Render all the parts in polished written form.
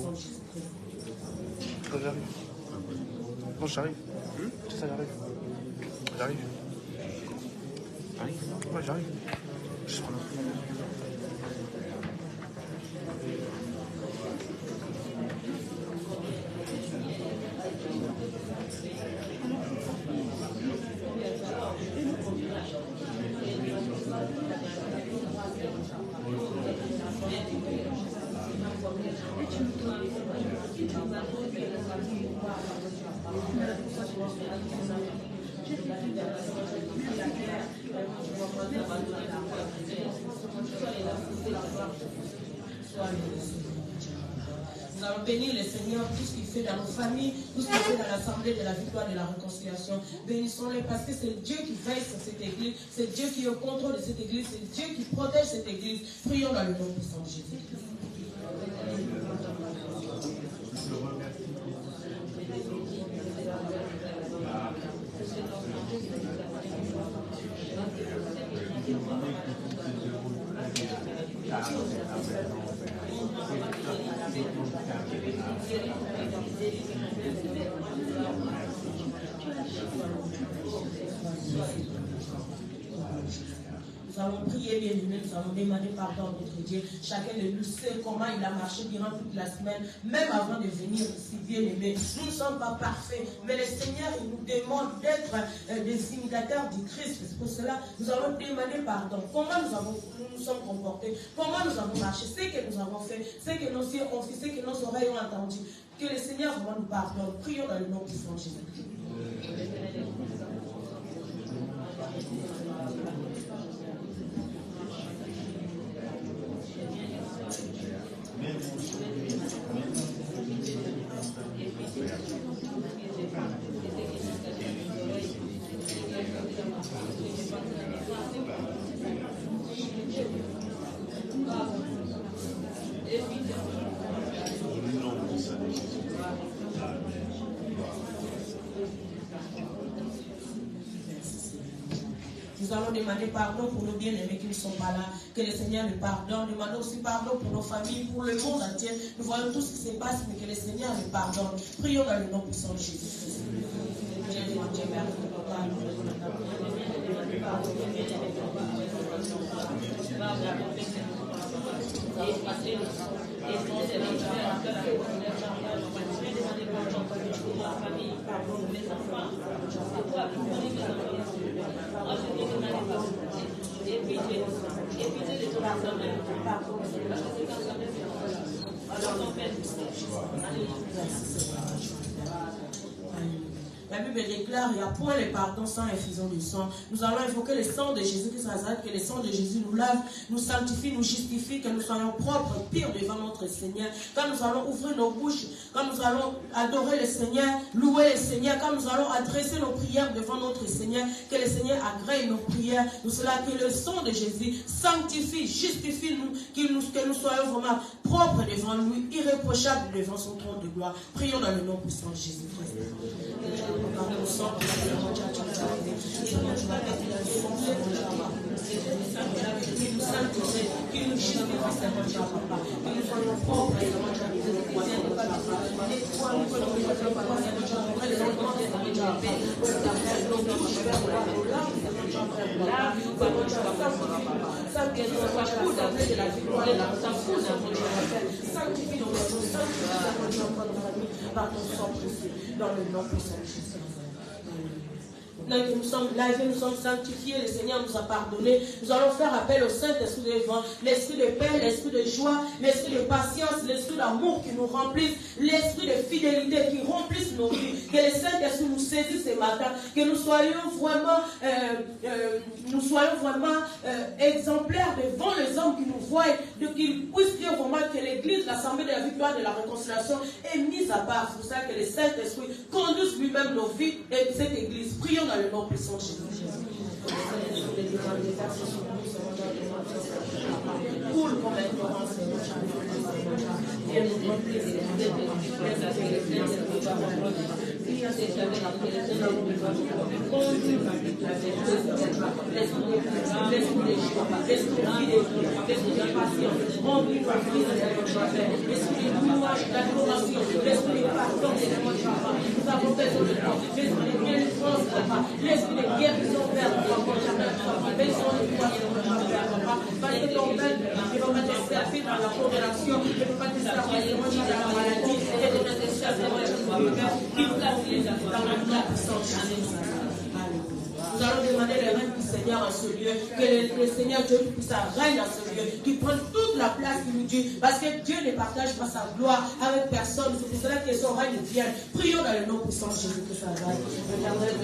puissant de Jésus-Christ. J'arrive. Bon, j'arrive. C'est ça, j'arrive. J'arrive. Ouais, j'arrive. Je suis là. Nous allons bénir le Seigneur, tout ce qu'il fait dans nos familles, tout ce qu'il fait dans l'assemblée de la victoire de la réconciliation. Bénissons-le parce que c'est Dieu qui veille sur cette église, c'est Dieu qui est au contrôle de cette église, c'est Dieu qui protège cette église. Prions dans le nom puissant de Jésus. Nous allons prier, bien aimés, nous allons demander pardon à notre Dieu. Chacun de nous sait comment il a marché durant toute la semaine, même avant de venir ici, bien aimés. Nous ne sommes pas parfaits, mais le Seigneur il nous demande d'être des imitateurs du Christ. C'est pour cela nous allons demander pardon. Comment nous sommes comportés, comment nous avons marché, ce que nous avons fait, ce que nos yeux ont fait, ce que nos oreilles ont entendu. Que le Seigneur vraiment nous pardonne. Prions dans le nom puissant de Jésus. Nous allons demander pardon pour nos bien-aimés qui ne sont pas là. Que le Seigneur nous pardonne. Demandons aussi pardon pour nos familles, pour le monde entier. Nous voyons tout ce qui se passe, mais que le Seigneur nous pardonne. Prions dans le nom puissant de Jésus-Christ. La Bible déclare, il n'y a point le pardon sans effusion du sang. Nous allons invoquer le sang de Jésus-Christ Nazareth, que le sang de Jésus nous lave, nous sanctifie, nous justifie, que nous soyons propres, purs devant notre Seigneur. Quand nous allons ouvrir nos bouches, quand nous allons adorer le Seigneur, louer le Seigneur, quand nous allons adresser nos prières devant notre Seigneur, que le Seigneur agrée nos prières. Nous cela que le sang de Jésus sanctifie, justifie nous, que nous soyons vraiment propres devant lui, irréprochables devant son trône de gloire. Prions dans le nom puissant de Jésus-Christ. Dans le nom puissant de Jésus. Nous sommes lavés, nous sommes sanctifiés, le Seigneur nous a pardonné. Nous allons faire appel au Saint-Esprit de vent, l'esprit de paix, l'esprit de joie, l'esprit de patience, l'esprit d'amour qui nous remplisse, l'esprit de fidélité qui remplisse nos vies. Que le Saint-Esprit nous saisisse ce matin, que nous soyons vraiment exemplaires devant les hommes qui nous voient, qu'ils puissent dire vraiment que l'Église, l'Assemblée de la victoire de la réconciliation est mise à part. C'est pour ça que le Saint-Esprit conduise lui-même nos vies et cette Église. Prions dans le nom puissant de Jésus. Coule comme un torrent, Seigneur. L'esprit pardon, Seigneur, Papa. Nous avons besoin de toi. Besoin de délivrance, Papa. L'esprit de guérison, Père, nous avons besoin de toi, Père, Papa. Parce que ton peuple ne va pas te servir dans la condamnation, ne va pas te servir dans la maladie, et ne va te servir dans le nom puissant de Jésus. Nous allons demander le règne du Seigneur à ce lieu, que le Seigneur Dieu puisse règne à ce lieu, qu'il prenne toute la place qu'il nous dit, parce que Dieu ne partage pas sa gloire avec personne, c'est pour cela que son règne vienne. Prions dans le nom puissant de Jésus que ça règne. Regardez,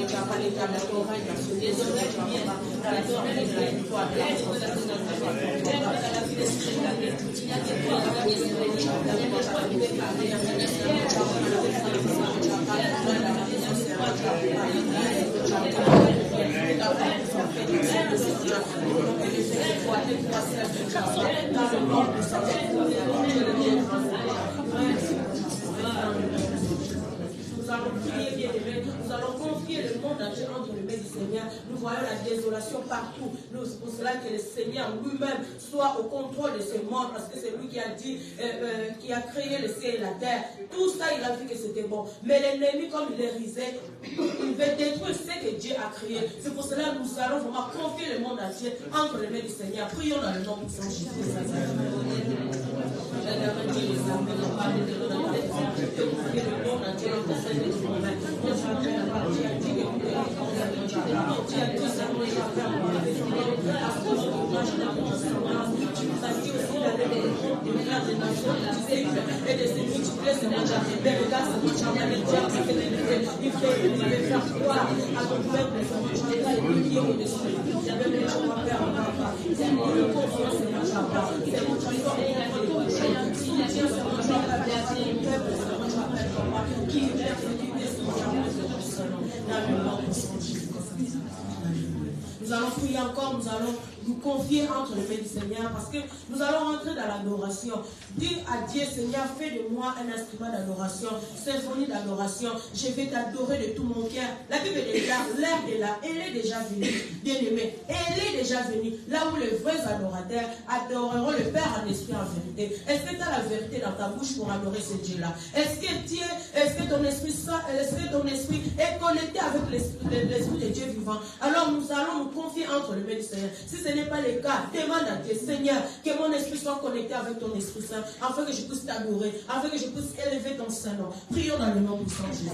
ton règne à ce lieu, ton règne vienne dans la soirée de la victoire. Nous allons prier, bien-aimés. Nous allons confier le monde entier entre les mains du Seigneur. Nous voyons la désolation partout. C'est pour cela que le Seigneur lui-même soit au contrôle de ce monde, parce que c'est lui qui a dit, qui a créé le ciel et la terre. Tout ça, il a vu que c'était bon. Mais l'ennemi, comme il est risé, il veut détruire ce que Dieu a créé. C'est pour cela que nous allons vraiment confier le monde entier entre les mains du Seigneur. Prions dans le nom de Jésus. Nous allons prier encore, nous allons nous confier entre les mains du Seigneur, parce que nous allons rentrer dans l'adoration. Dire à Dieu, Seigneur, fais de moi un instrument d'adoration, symphonie d'adoration. Je vais t'adorer de tout mon cœur. La Bible déclare, l'heure est là, elle est déjà venue. Bien-aimé, elle est déjà venue. Là où les vrais adorateurs adoreront le Père en esprit en vérité. Est-ce que tu as la vérité dans ta bouche pour adorer ce Dieu-là? Est-ce que ton esprit est connecté avec l'esprit de Dieu vivant? Alors nous allons nous confier entre les mains du Seigneur. Si ce n'est pas le cas, demande à Dieu, Seigneur, que mon esprit soit connecté avec ton Esprit Saint, afin que je puisse t'adorer, afin que je puisse élever ton Saint-Nom. Prions dans le nom puissant de Jésus.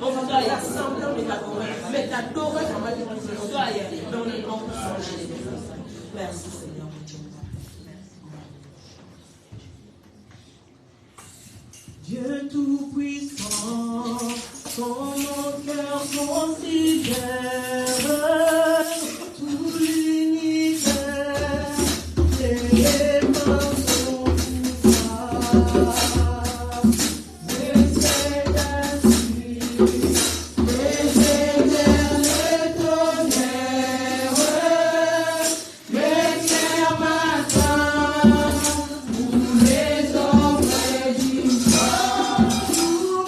On va faire semblant de t'adorer, mais t'adorer dans ma vie dans le nom de Jésus. Merci Seigneur. Dieu Tout-Puissant, ton cœur considère tout l'univers, les mains sont pouvoirs. Yes.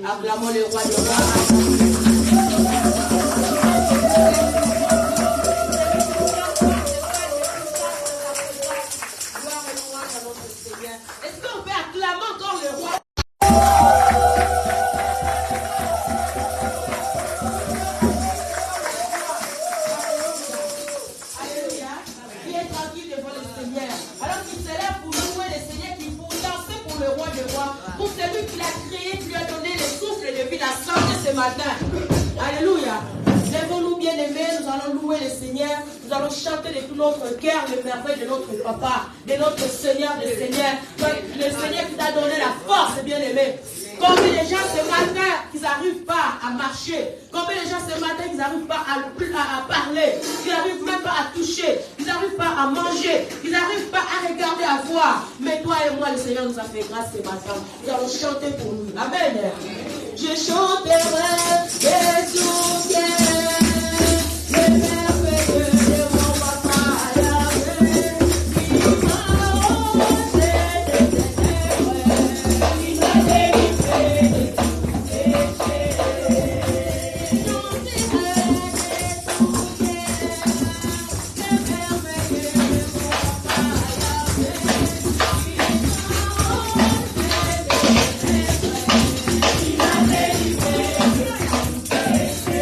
Acclamons le roi de roi. Est-ce qu'on peut acclamer encore le roi? Alléluia. Il est tranquille devant le Seigneur. Alors qu'il se lève pour louer le Seigneur, qui pour danser pour le roi de roi, pour celui qui l'a créé, qui lui a donné le souffle de vie, la santé ce matin. Alléluia. Lèvons-nous bien aimés, nous allons louer le Seigneur, nous allons chanter de tout notre cœur le merveille de notre Papa, de notre Seigneur, le Seigneur qui t'a donné la force, bien aimé. Combien de gens ce matin qui n'arrivent pas à marcher, combien de gens ce matin qui n'arrivent pas à parler, qui n'arrivent même pas à toucher, qui n'arrivent pas à manger, qui n'arrivent pas à regarder, à voir. Mais toi et moi, le Seigneur nous a fait grâce ce matin. Nous allons chanter pour nous. Amen. Je chanterai des soupiers, les merveilleux de mon papa à la paix, qui m'a osé des ténèbres, qui m'a délivré des péchés. Je chanterai des soupiers, les merveilleux de mon papa à la paix, qui m'a osé des ténèbres, qui m'a délivré des péchés.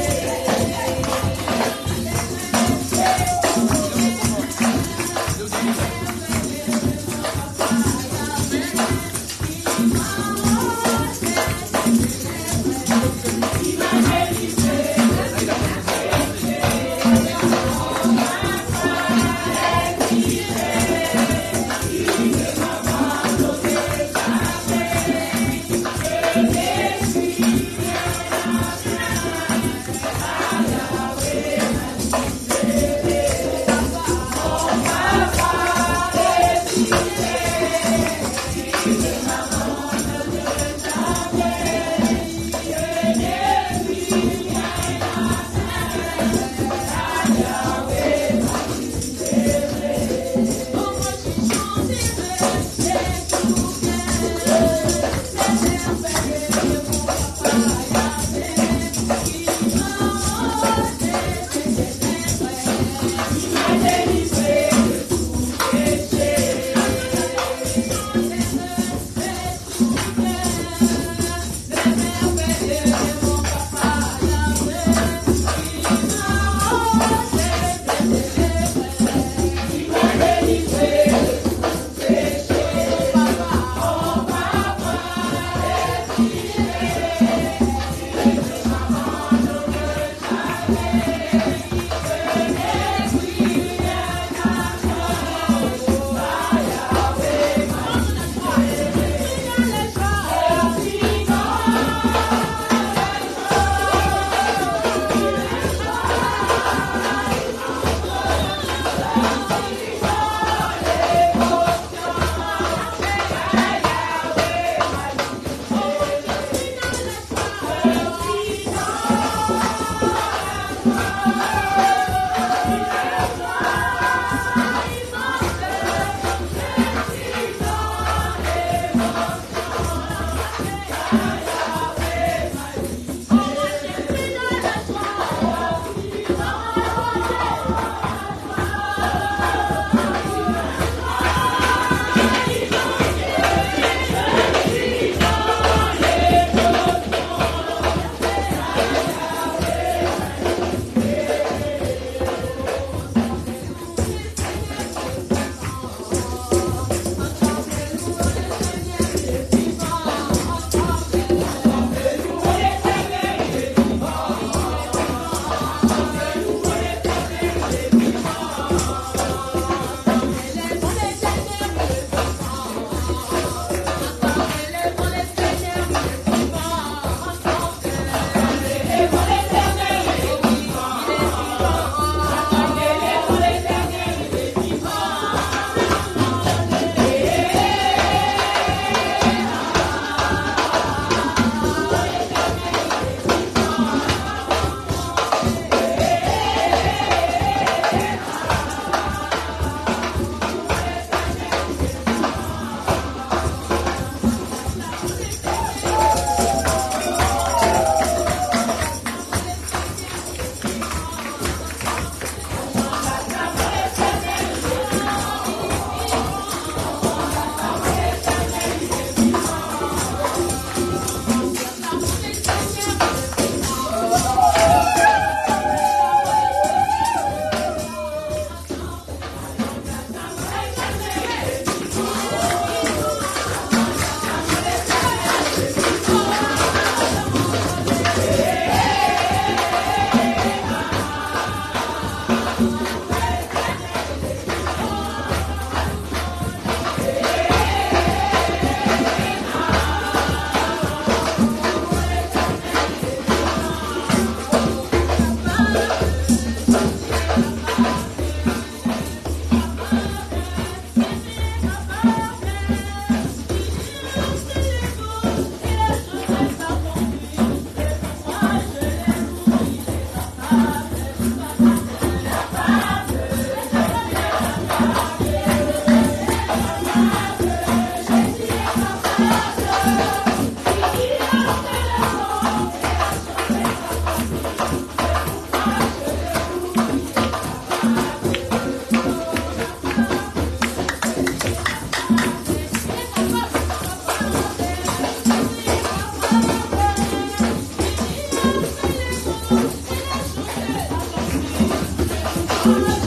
Thank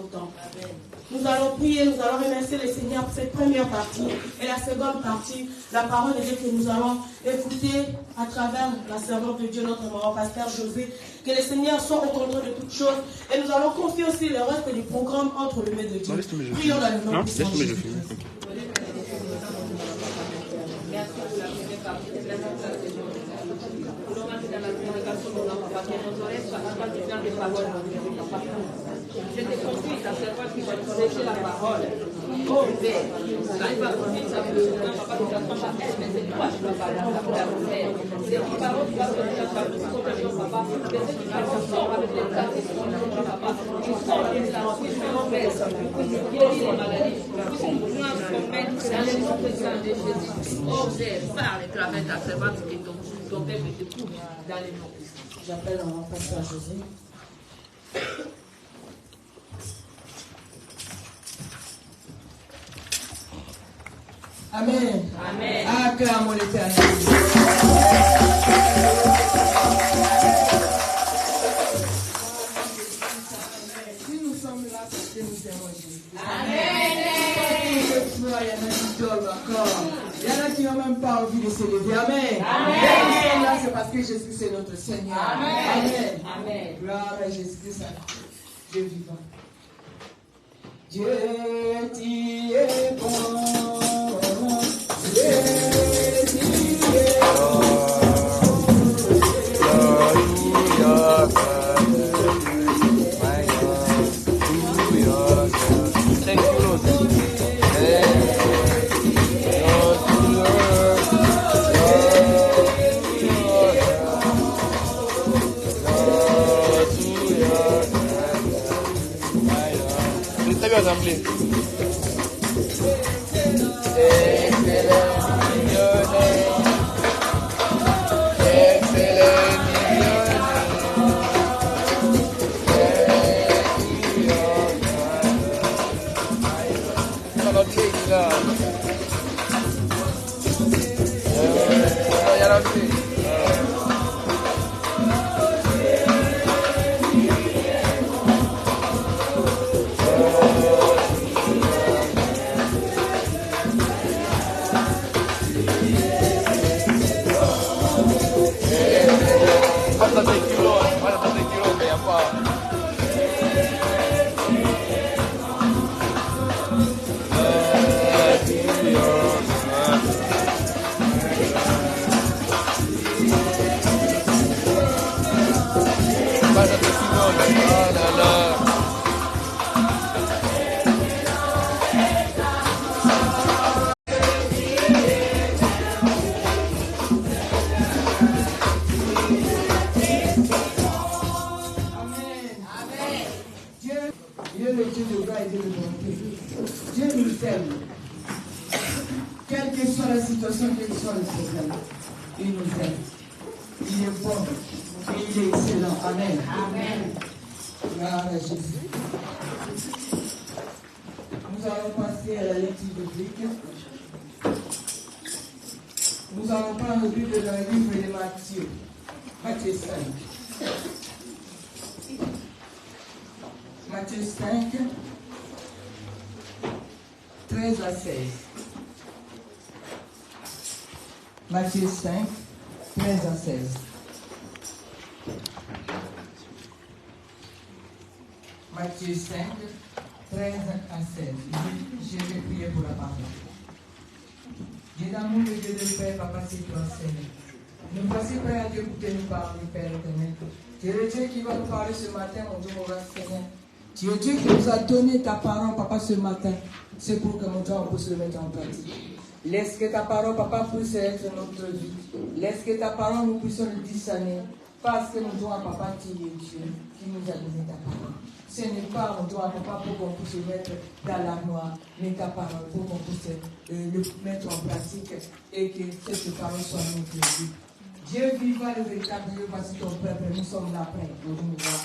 longtemps. Nous allons prier, nous allons remercier le Seigneur pour cette première partie. Et la seconde partie, la parole de Dieu que nous allons écouter à travers la servante de Dieu, notre maman, pasteur José. Que le Seigneur soit au contrôle de toutes choses. Et nous allons confier aussi le reste du programme entre les mains de Dieu. Prions dans le nom de Jésus. Merci pour la première partie de la dans la prédication de notre papa, que nos oreilles soient capables de faire des paroles, papa. Je te confie ta servante qui va prêcher la parole. Oh Père, quand il va confier sa parole, papa, tu t'attends à elle, mais c'est toi qui vas parler à la Père. C'est une parole qui va venir par nous, papa. Que cette parole sort avec les grâces qui sont dans notre papa. Qui sort avec les grâces qui sont dans Père. Qui guérit les maladies. Qui sont besoin de commettre dans le nom puissant de Jésus. Oh Père, parle et travers ta servante et ton peuple te couvre dans les noms puissants. J'appelle mon pasteur José. Amen. Amen. Acclamons l'Éternel. Si nous sommes là, parce que nous aimons Jésus. Amen. Il y en a qui dorment encore. Il y en a qui n'ont même pas envie de se lever. Amen. Amen. Nous sommes là, c'est parce que Jésus c'est notre Seigneur. Amen. Amen. Gloire à Jésus-Christ. Dieu vivant. Dieu, tu es bon. Nous allons prendre le livre dans le livre de Matthieu. Matthieu 5. Matthieu 5, 13 à 16. Matthieu 5, 13 à 16. Matthieu 5, 13 à 16. Je vais prier pour la parole. Dieu d'amour et Dieu de paix, Papa, c'est toi, Seigneur. Nous voici prêts à Dieu pour que nous parler, Père éternel. Tu es le Dieu qui va nous parler ce matin, mon Dieu, mon roi, Seigneur. Tu es Dieu qui nous a donné ta parole, Papa, ce matin. C'est pour que, mon Dieu, on puisse le mettre en pratique. Laisse que ta parole, Papa, puisse être notre vie. Laisse que ta parole, nous puissions le discerner. Parce que, mon Dieu, Papa, tu es Dieu qui nous a donné ta parole. Ce n'est pas, mon Dieu, Papa, pour qu'on puisse le mettre dans l'armoire, mais ta parole, pour qu'on puisse le mettre en pratique et que cette parole soit notre vie. Dieu vivant, le véritable Dieu, voici ton peuple, nous sommes là prêts pour nous voir.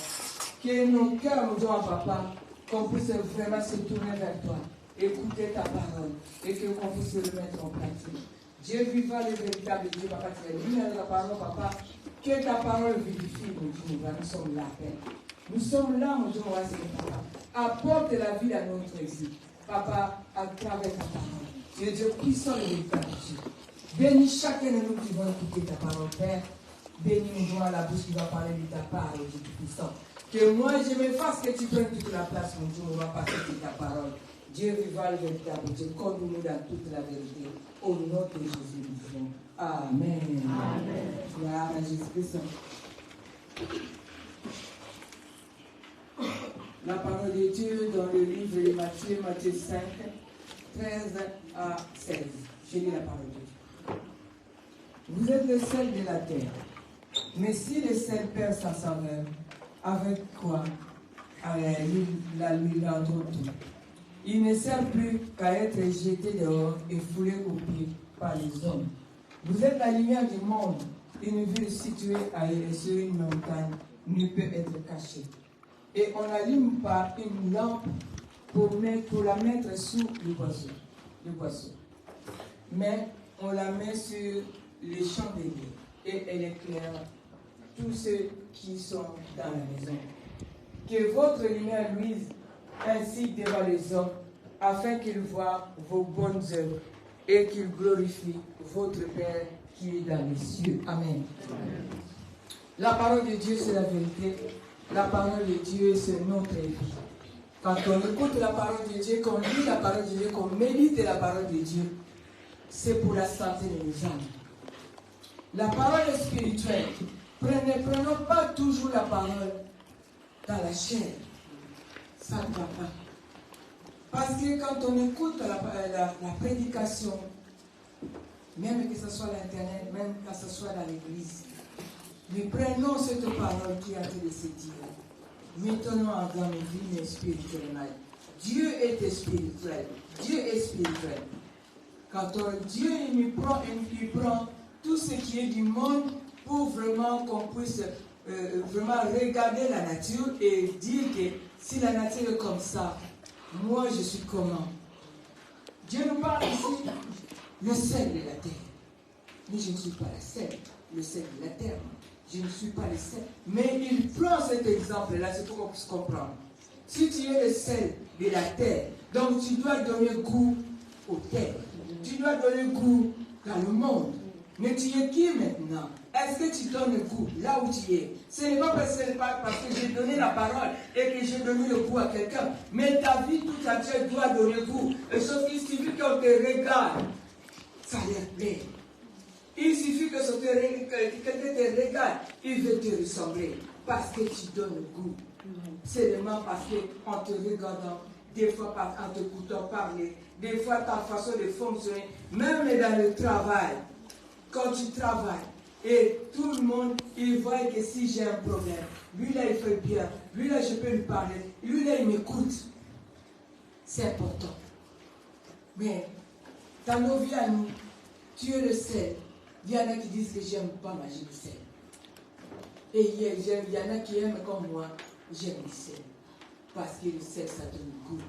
Que nos cœurs, mon Dieu, Papa, qu'on puisse vraiment se tourner vers toi, écouter ta parole et que qu'on puisse le mettre en pratique. Dieu vivant, le véritable Dieu, Papa, tu es lumière de la parole, Papa, que ta parole vivifie, mon Dieu, nous sommes là, Père. Nous sommes là, mon Dieu, mon Papa, Apporte la vie à notre vie. Papa, à travers ta parole. Tu es Dieu puissant et véritable Dieu. Bénis chacun de nous qui vont écouter ta parole, Père. Bénis-nous dans la bouche qui va parler de ta parole, Dieu puissant. Que moi je me fasse que tu prennes toute la place, mon Dieu, on va passer de ta parole. Dieu vivant le véritable Dieu, conduis-nous dans toute la vérité. Au nom de Jésus, nous disons Amen. Amen. Gloire à Jésus-Christ. La parole de Dieu dans le livre de Matthieu, Matthieu 5, 13 à 16. Je lis la parole de Dieu. Vous êtes le sel de la terre. Mais si le sel perd sa saveur, avec quoi l'huile entre tout? Il ne sert plus qu'à être jeté dehors et foulé au pied par les hommes. Vous êtes la lumière du monde. Une ville située sur une montagne ne peut être cachée. Et on n'allume pas une lampe pour la mettre sous le boisseau. Mais on la met sur les chandeliers et elle éclaire tous ceux qui sont dans la maison. Que votre lumière luise ainsi devant les hommes, afin qu'ils voient vos bonnes œuvres et qu'ils glorifient votre Père qui est dans les cieux. Amen. Amen. La parole de Dieu, c'est la vérité. La parole de Dieu, c'est notre vie. Quand on écoute la parole de Dieu, qu'on lit la parole de Dieu, qu'on médite la parole de Dieu, c'est pour la santé de nos âmes. La parole est spirituelle. Prenons pas toujours la parole dans la chair. Ça ne va pas. Parce que quand on écoute la prédication, même que ce soit à l'internet, même que ce soit dans l'église, nous prenons cette parole qui a été de se dire. Mettons-nous dans nos vies spirituellement. Dieu est spirituel. Dieu est spirituel. Quand Dieu il prend tout ce qui est du monde pour vraiment qu'on puisse vraiment regarder la nature et dire que si la nature est comme ça, moi je suis comment? Dieu nous parle ici le sel de la terre. Mais je ne suis pas le sel de la terre. Je ne suis pas le sel. Mais il prend cet exemple-là, c'est pour qu'on puisse comprendre. Si tu es le sel de la terre, donc tu dois donner goût aux terres. Tu dois donner goût dans le monde. Mais tu es qui maintenant? Est-ce que tu donnes le goût là où tu es? Ce n'est pas parce que j'ai donné la parole et que j'ai donné le goût à quelqu'un. Mais ta vie tout entière doit donner goût. Et sauf qu'il suffit qu'on te regarde, ça leur plaît. Il suffit que quelqu'un te regarde, il veut te ressembler. Parce que tu donnes le goût. Seulement parce qu'en te regardant, des fois en t'écoutant parler, des fois ta façon de fonctionner, même dans le travail, quand tu travailles, et tout le monde, il voit que si j'ai un problème, lui là il fait bien, lui là je peux lui parler, lui là il m'écoute. C'est important. Mais dans nos vies à nous, tu es le sel. Il y en a qui disent que j'aime pas manger le sel. Et il y en a qui aiment comme moi, j'aime le sel. Parce que le sel, ça donne le goût.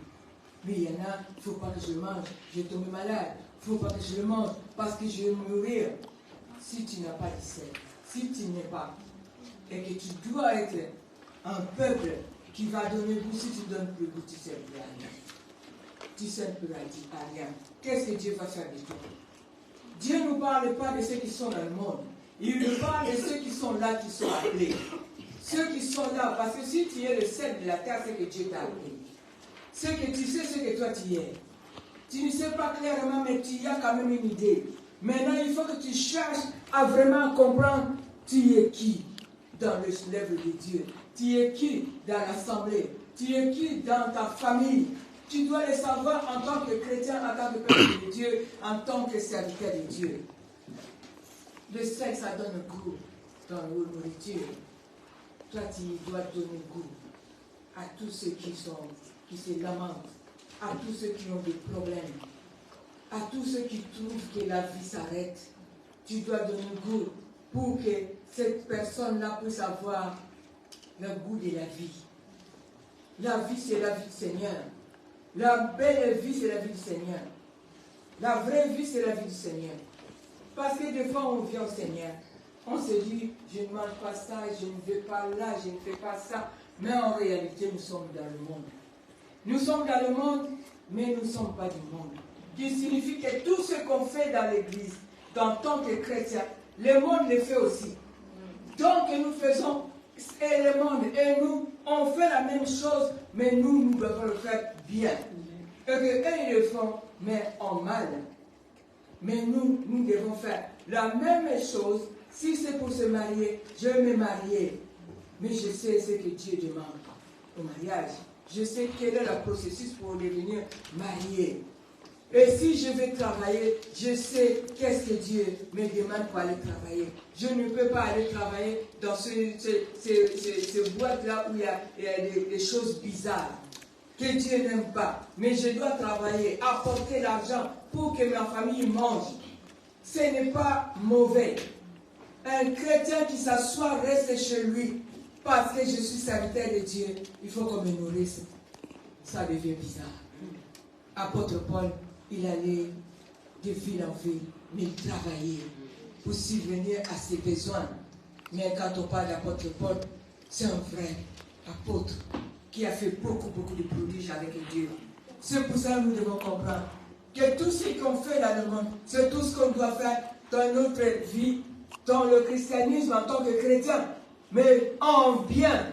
Mais il y en a, il ne faut pas que je mange, je vais tomber malade. Il ne faut pas que je le mange parce que je vais mourir. Si tu n'as pas de sel, si tu n'es pas, et que tu dois être un peuple qui va donner goût, si tu donnes plus goût, tu ne sers plus à rien. Tu ne sers plus à rien. Qu'est-ce que Dieu va faire de toi? Dieu ne nous parle pas de ceux qui sont dans le monde. Il nous parle de ceux qui sont là, qui sont appelés. Ceux qui sont là, parce que si tu es le sel de la terre, c'est que Dieu t'a appelé. C'est que tu sais ce que toi tu es. Tu ne sais pas clairement, mais tu as quand même une idée. Maintenant, il faut que tu cherches à vraiment comprendre tu es qui dans l'œuvre de Dieu. Tu es qui dans l'assemblée. Tu es qui dans ta famille. Tu dois le savoir en tant que chrétien, en tant que peuple de Dieu, en tant que serviteur de Dieu. Le sel, ça donne goût dans la nourriture. Toi, tu dois donner goût à tous ceux qui se lamentent, à tous ceux qui ont des problèmes, à tous ceux qui trouvent que la vie s'arrête. Tu dois donner goût pour que cette personne-là puisse avoir le goût de la vie. La vie, c'est la vie du Seigneur. La belle vie, c'est la vie du Seigneur. La vraie vie, c'est la vie du Seigneur. Parce que des fois, on vient au Seigneur. On se dit, je ne mange pas ça, je ne vais pas là, je ne fais pas ça. Mais en réalité, nous sommes dans le monde. Nous sommes dans le monde, mais nous ne sommes pas du monde. Qui signifie que tout ce qu'on fait dans l'église, en tant que chrétien, le monde le fait aussi. Donc nous faisons, et le monde, et nous, on fait la même chose, mais nous devons le faire bien. Et que eux, ils le font, mais en mal. Mais nous devons faire la même chose. Si c'est pour se marier, je vais me marier. Mais je sais ce que Dieu demande au mariage. Je sais quel est le processus pour devenir marié. Et si je vais travailler, je sais qu'est-ce que Dieu me demande pour aller travailler. Je ne peux pas aller travailler dans ces boîtes-là où il y a des choses bizarres que Dieu n'aime pas. Mais je dois travailler, apporter l'argent pour que ma famille mange. Ce n'est pas mauvais. Un chrétien qui s'assoit reste chez lui parce que je suis serviteur de Dieu. Il faut qu'on me nourrisse. Ça devient bizarre. Apôtre Paul, il allait de ville en ville, mais il travaillait pour subvenir à ses besoins. Mais quand on parle d'apôtre Paul, c'est un vrai apôtre qui a fait beaucoup de prodiges avec Dieu. C'est pour ça que nous devons comprendre que tout ce qu'on fait dans le monde, c'est tout ce qu'on doit faire dans notre vie, dans le christianisme en tant que chrétien. Mais en bien,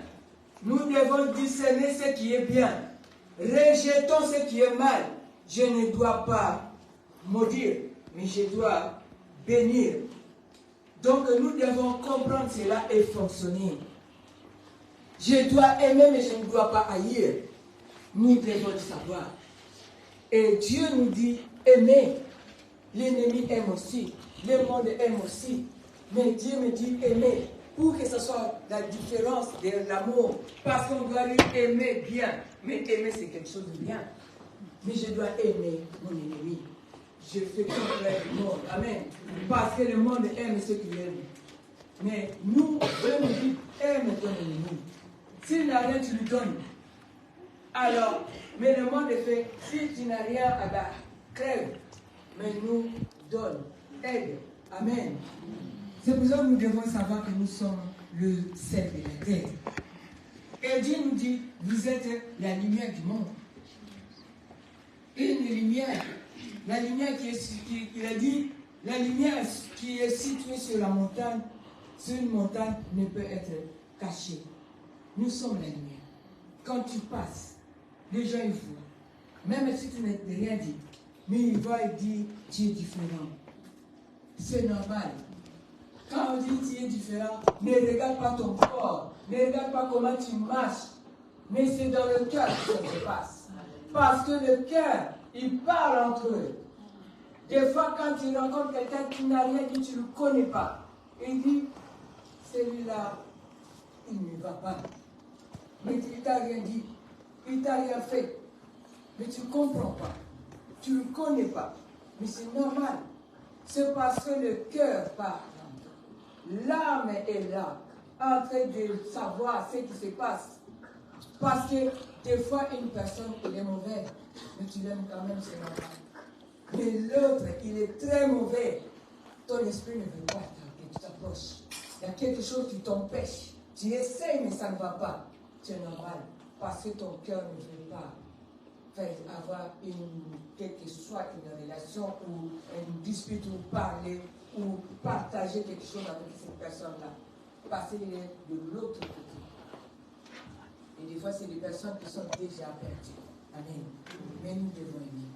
nous devons discerner ce qui est bien. Rejetons ce qui est mal. Je ne dois pas maudire, mais je dois bénir. Donc nous devons comprendre cela et fonctionner. Je dois aimer, mais je ne dois pas haïr. Nous devons le savoir. Et Dieu nous dit aimer. L'ennemi aime aussi. Le monde aime aussi. Mais Dieu me dit aimer. Pour que ce soit la différence de l'amour. Parce qu'on doit lui aimer bien. Mais aimer, c'est quelque chose de bien. Mais je dois aimer mon ennemi. Je fais contraire du monde. Amen. Parce que le monde aime ceux qui l'aiment. Mais nous, Dieu nous dit, aime ton ennemi. S'il n'a rien, tu lui donnes. Alors, mais le monde fait, si tu n'as rien à dar, crève. Mais nous, donne, aide. Amen. C'est pour ça que nous devons savoir que nous sommes le sel de la terre. Et Dieu nous dit, vous êtes la lumière du monde. Une lumière. La lumière il a dit, la lumière qui est située sur la montagne, sur une montagne, ne peut être cachée. Nous sommes la lumière. Quand tu passes, les gens ils voient. Même si tu n'as rien dit, mais ils voient et disent, tu es différent. C'est normal. Quand on dit tu es différent, ne regarde pas ton corps, ne regarde pas comment tu marches, mais c'est dans le cœur que ça se passe. Parce que le cœur, il parle entre eux. Des fois, quand tu rencontres quelqu'un qui n'a rien dit, tu ne le connais pas, il dit, celui-là, il ne va pas. Mais il ne t'a rien dit, il ne t'a rien fait. Mais tu ne comprends pas, tu ne le connais pas. Mais c'est normal. C'est parce que le cœur parle. L'âme est là, en train de savoir ce qui se passe. Parce que des fois, une personne, elle est mauvaise, mais tu l'aimes quand même, c'est normal. Mais l'autre, il est très mauvais. Ton esprit ne veut pas que tu t'approches. Il y a quelque chose qui t'empêche. Tu essaies, mais ça ne va pas. C'est normal. Parce que ton cœur ne veut pas faire avoir quelle que soit une relation ou une dispute ou parler ou partager quelque chose avec cette personne-là. Parce qu'il est de l'autre côté. Et des fois, c'est des personnes qui sont déjà perdues. Amen. Mais nous devons aimer.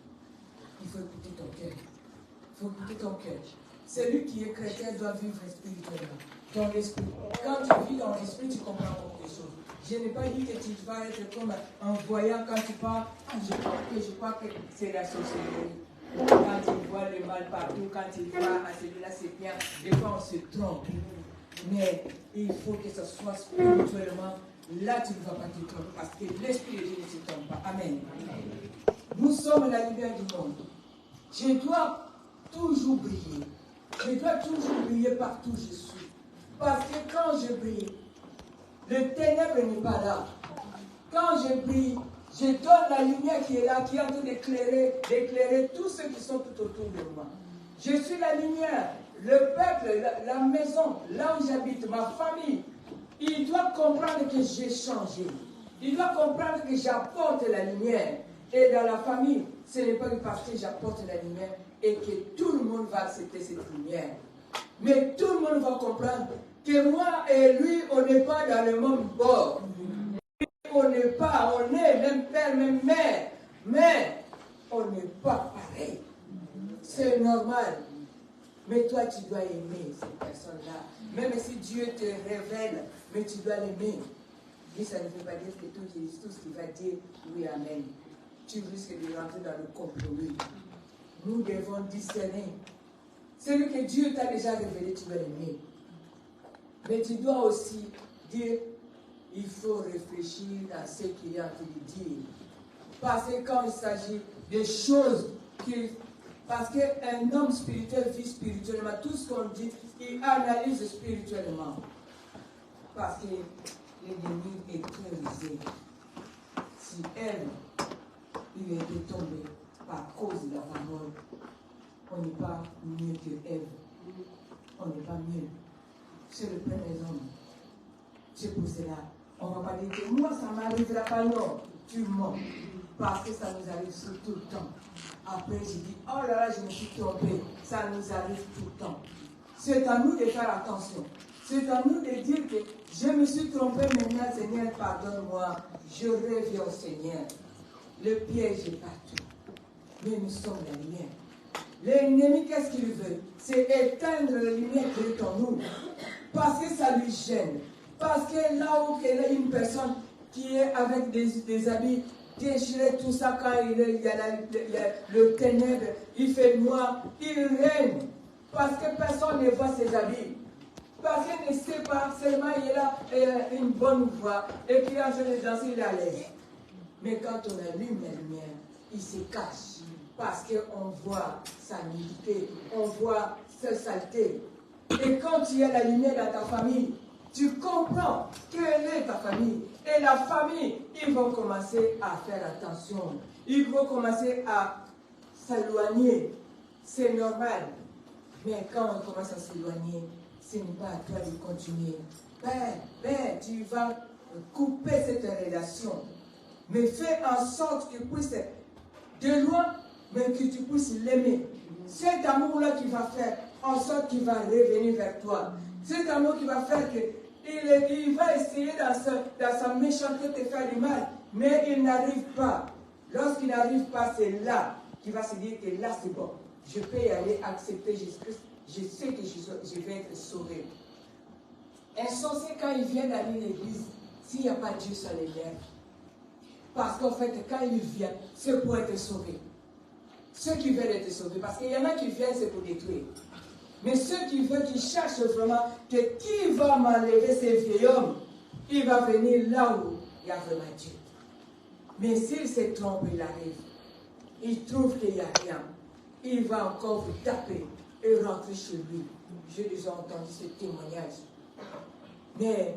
Il faut écouter ton cœur. Il faut écouter ton cœur. Celui qui est chrétien doit vivre spirituellement. Dans l'esprit. Quand tu vis dans l'esprit, tu comprends beaucoup de choses. Je n'ai pas dit que tu vas être comme en voyant quand tu parles. Je crois que c'est la sorcellerie. Quand tu vois le mal partout, quand tu vois à celui-là c'est bien, des fois on se trompe. Mais il faut que ce soit spirituellement. Là tu ne vas pas te tromper parce que l'esprit de Dieu ne se trompe pas. Amen. Nous sommes la lumière du monde. Je dois toujours briller. Je dois toujours briller partout où je suis. Parce que quand je brille, le ténèbre n'est pas là. Quand je brille, je donne la lumière qui est là, qui est en train d'éclairer tous ceux qui sont tout autour de moi. Je suis la lumière, le peuple, la maison, là où j'habite, ma famille. Ils doivent comprendre que j'ai changé. Il doit comprendre que j'apporte la lumière. Et dans la famille, ce n'est pas parce que j'apporte la lumière et que tout le monde va accepter cette lumière. Mais tout le monde va comprendre que moi et lui, on n'est pas dans le même bord. On n'est pas, on est même père, même mère. Mais on n'est pas pareil. C'est normal. Mais toi, tu dois aimer cette personne-là. Même si Dieu te révèle, mais tu dois l'aimer. Mais ça ne veut pas dire que tout ce qu'il va dire, oui, amen. Tu risques de rentrer dans le compromis. Nous devons discerner. Celui que Dieu t'a déjà révélé, tu dois l'aimer. Mais tu dois aussi dire, il faut réfléchir à ce qu'il est en train de dire. Parce que quand il s'agit des choses parce qu'un homme spirituel vit spirituellement, tout ce qu'on dit, il analyse spirituellement. Parce que l'ennemi est très rusé. Si elle, il était tombé par cause de la parole, on n'est pas mieux que Ève. On n'est pas mieux. C'est le premier homme. C'est pour cela. On ne va pas dire que moi, ça ne m'arrivera pas, non. Tu mens. Parce que ça nous arrive tout le temps. Après, je dis, oh là là, je me suis trompé. Ça nous arrive tout le temps. C'est à nous de faire attention. C'est à nous de dire que je me suis trompé maintenant, Seigneur, pardonne-moi. Je reviens au Seigneur. Le piège est partout. Mais nous sommes la lumière. L'ennemi, qu'est-ce qu'il veut? C'est éteindre la lumière qui est en nous. Parce que ça lui gêne. Parce que là où il y a une personne qui est avec des habits déchirés, tout ça, quand il y a le ténèbre, il fait noir, il règne. Parce que personne ne voit ses habits. Parce qu'il ne sait pas, seulement il a une bonne voix, et puis en train de danser, il est à l'aise. Mais quand on allume la lumière, il se cache. Parce qu'on voit sa nudité, on voit sa saleté. Et quand il y a la lumière dans ta famille, tu comprends quelle est ta famille. Et la famille, ils vont commencer à faire attention. Ils vont commencer à s'éloigner. C'est normal. Mais quand on commence à s'éloigner, ce n'est pas à toi de continuer. Ben, tu vas couper cette relation. Mais fais en sorte que tu puisses, de loin, mais que tu puisses l'aimer. Cet amour-là qui va faire en sorte qu'il va revenir vers toi. Cet amour qui va faire qu'il va essayer dans sa méchanceté de te faire du mal, mais il n'arrive pas. Lorsqu'il n'arrive pas, c'est là qu'il va se dire que là c'est bon. Je peux y aller accepter Jésus-Christ. Je sais que je vais être sauvé. Un sorcier, quand il vient d'aller à l'église, s'il n'y a pas Dieu, ça l'énerve. Parce qu'en fait, quand il vient, c'est pour être sauvé. Ceux qui veulent être sauvés, parce qu'il y en a qui viennent, c'est pour détruire. Mais ceux qui veulent, qui cherchent vraiment que qui va m'enlever ces vieils hommes, il va venir là où il y a vraiment Dieu. Mais s'il se trompe, il arrive. Il trouve qu'il n'y a rien. Il va encore vous taper et rentrer chez lui. J'ai déjà entendu ce témoignage. Mais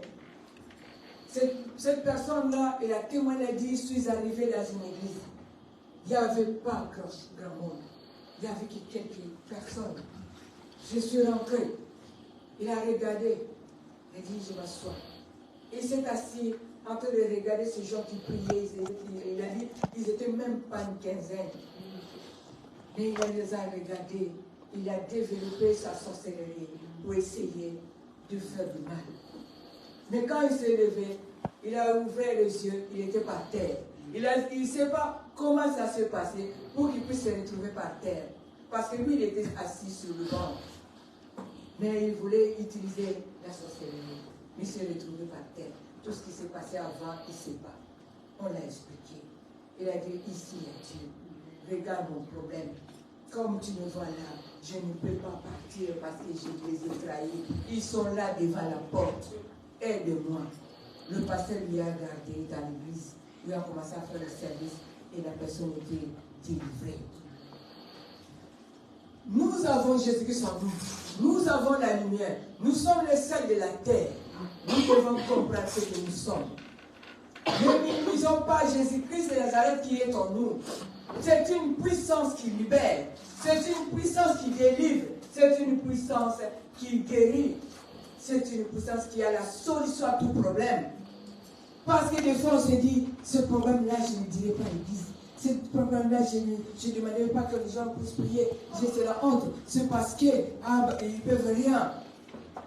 cette personne-là, elle a témoigné, elle a dit, je suis arrivé dans une église. Il n'y avait pas grand monde. Il n'y avait que quelques personnes. Je suis rentré. Il a regardé. Il a dit, je m'assois. Il s'est assis en train de regarder ces gens qui priaient. Il a dit, ils n'étaient même pas une quinzaine. Mais il les a regardés. Il a développé sa sorcellerie pour essayer de faire du mal. Mais quand il s'est levé, il a ouvert les yeux, il était par terre. Il ne sait pas comment ça s'est passé pour qu'il puisse se retrouver par terre. Parce que lui, il était assis sur le banc. Mais il voulait utiliser la sorcellerie. Mais il s'est retrouvé par terre. Tout ce qui s'est passé avant, il ne sait pas. On l'a expliqué. Il a dit, ici, il y a Dieu. Regarde mon problème. Comme tu me vois là, je ne peux pas partir parce que je les ai trahis. Ils sont là devant la porte. Aide-moi. Le pasteur lui a gardé dans l'église. Il a commencé à faire le service et la personne était délivrée. Nous avons Jésus-Christ en nous. Nous avons la lumière. Nous sommes les sels de la terre. Nous devons comprendre ce que nous sommes. Ne minimisons pas Jésus-Christ de Nazareth qui est en nous. C'est une puissance qui libère. C'est une puissance qui délivre. C'est une puissance qui guérit. C'est une puissance qui a la solution à tout problème. Parce que des fois, on se dit, ce problème-là, je ne dirai pas à l'église. Ce problème-là, je ne demanderai pas que les gens puissent prier. J'ai la honte. C'est parce que, ils ne peuvent rien.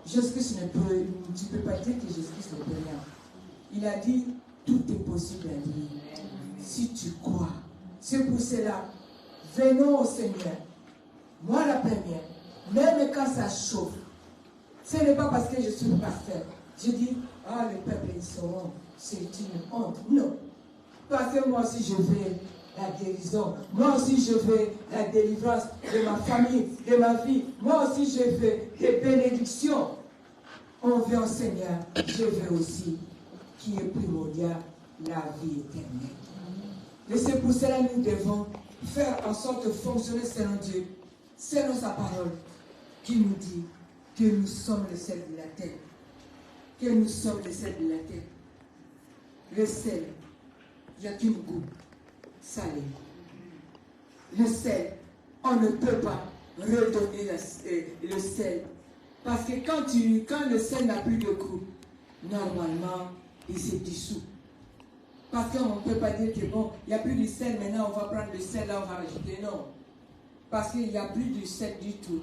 Jésus-Christ tu ne peux pas dire que Jésus-Christ ne peut rien. Il a dit, tout est possible à lui. Si tu crois. C'est pour cela, venons au Seigneur. Moi la première, même quand ça chauffe, ce n'est pas parce que je suis pasteur. Je dis, le peuple, ils sauront. C'est une honte. Non. Parce que moi aussi, je veux la guérison. Moi aussi, je veux la délivrance de ma famille, de ma vie. Moi aussi, je veux des bénédictions. On veut au Seigneur. Je veux aussi, qui est primordial, la vie éternelle. Et c'est pour cela que nous devons faire en sorte de fonctionner selon Dieu, selon sa parole, qui nous dit que nous sommes le sel de la terre. Que nous sommes le sel de la terre. Le sel, il n'y a qu'une goût salé. Le sel, on ne peut pas redonner le sel. Parce que quand le sel n'a plus de goût, normalement, il se dissout. Parce qu'on ne peut pas dire que bon, il n'y a plus de sel, maintenant on va prendre le sel, là on va rajouter. Non. Parce qu'il n'y a plus de sel du tout.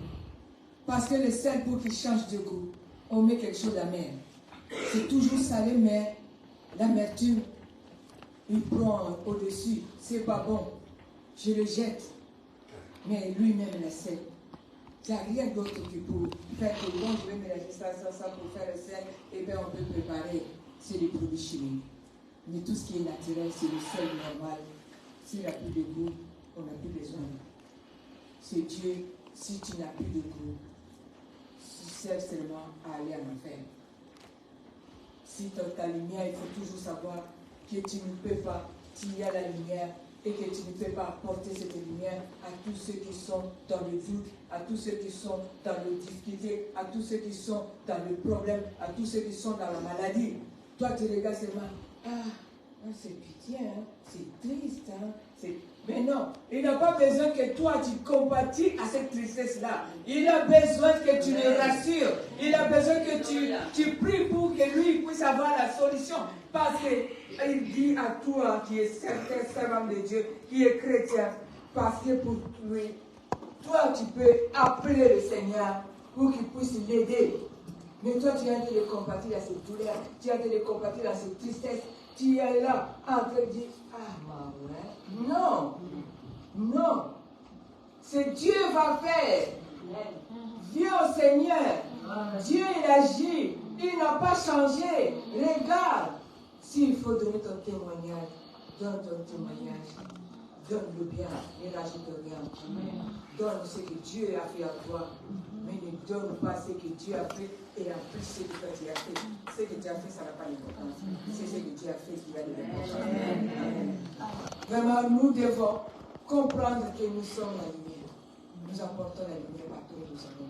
Parce que le sel, pour qu'il change de goût, on met quelque chose d'amer. C'est toujours salé, mais l'amertume, il prend au-dessus. C'est pas bon. Je le jette. Mais lui-même, le sel. Il n'y a rien d'autre que pour faire que bon, je vais mélanger ça pour faire le sel. Et bien, on peut préparer. C'est des produits chimiques. Mais tout ce qui est naturel, c'est le sel normal. S'il n'y a plus de goût, on n'a plus besoin. C'est Dieu. Si tu n'as plus de goût, tu sers seulement à aller en enfer. Si tu as ta lumière, il faut toujours savoir que tu ne peux pas, tu y as la lumière et que tu ne peux pas apporter cette lumière à tous ceux qui sont dans le doute, à tous ceux qui sont dans les difficultés, à tous ceux qui sont dans le problème, à tous ceux qui sont dans la maladie. Toi, tu regardes seulement, c'est pitié, hein? C'est triste, hein? Mais non, il n'a pas besoin que toi tu compatis à cette tristesse-là. Il a besoin que tu le rassures. Il a besoin que tu pries pour que lui puisse avoir la solution. Parce qu'il dit à toi qui est certain servant de Dieu, qui est chrétien, parce que pour lui, toi tu peux appeler le Seigneur pour qu'il puisse l'aider. Mais toi tu as de le compatir à cette douleur, tu as de le compatir à cette tristesse. Tu es là en train de dire, non, non, c'est Dieu va faire. Dieu au Seigneur, Dieu il agit, il n'a pas changé. Regarde, s'il faut donner ton témoignage, donne ton témoignage, donne le bien, ne rajoute rien. Donne ce que Dieu a fait à toi, mais ne donne pas ce que Dieu a fait et en plus ce que toi tu as fait. Ce que tu as fait, ça n'a pas d'importance. C'est ce que Dieu a fait qui a de l'importance. Vraiment, nous devons comprendre que nous sommes la lumière. Nous apportons la lumière partout où nous sommes.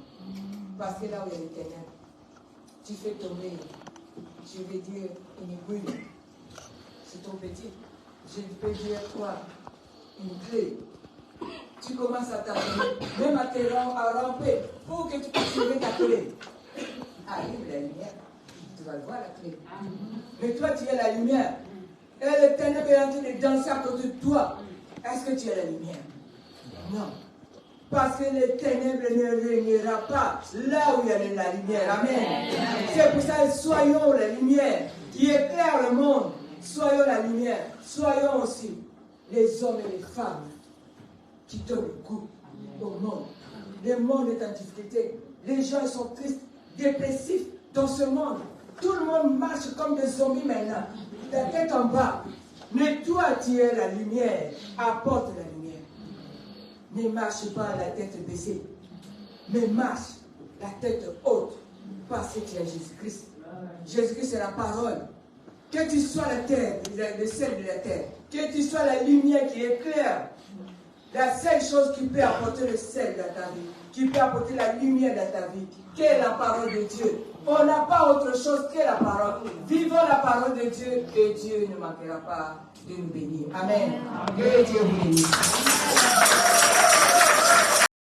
Parce que là où il y a les ténèbres, tu fais tomber, je vais dire, une bulle. C'est ton petit. Je peux dire quoi? Une clé. Tu commences à t'appeler, même à ramper, pour que tu puisses trouver ta clé. Arrive la lumière, tu vas voir la clé. Mais toi, tu as la lumière. Et le ténèbre est en train de danser à côté de toi. Est-ce que tu as la lumière? Non. Parce que le ténèbre ne régnera pas là où il y a la lumière. Amen. C'est pour ça, soyons la lumière qui éclaire le monde. Soyons la lumière. Soyons aussi les hommes et les femmes qui donnent le goût au monde. Le monde est en difficulté. Les gens sont tristes, dépressifs dans ce monde. Tout le monde marche comme des zombies maintenant. La tête en bas. Mais toi, tu es la lumière. Apporte la lumière. Ne marche pas la tête baissée. Mais marche la tête haute. Parce que tu es Jésus-Christ. Jésus-Christ, c'est la parole. Que tu sois la terre, le sel de la terre. Que tu sois la lumière qui éclaire. La seule chose qui peut apporter le sel dans ta vie, qui peut apporter la lumière dans ta vie, qu'est la parole de Dieu. On n'a pas autre chose que la parole. Vivons la parole de Dieu et Dieu ne manquera pas de nous bénir. Amen. Que Dieu vous bénisse.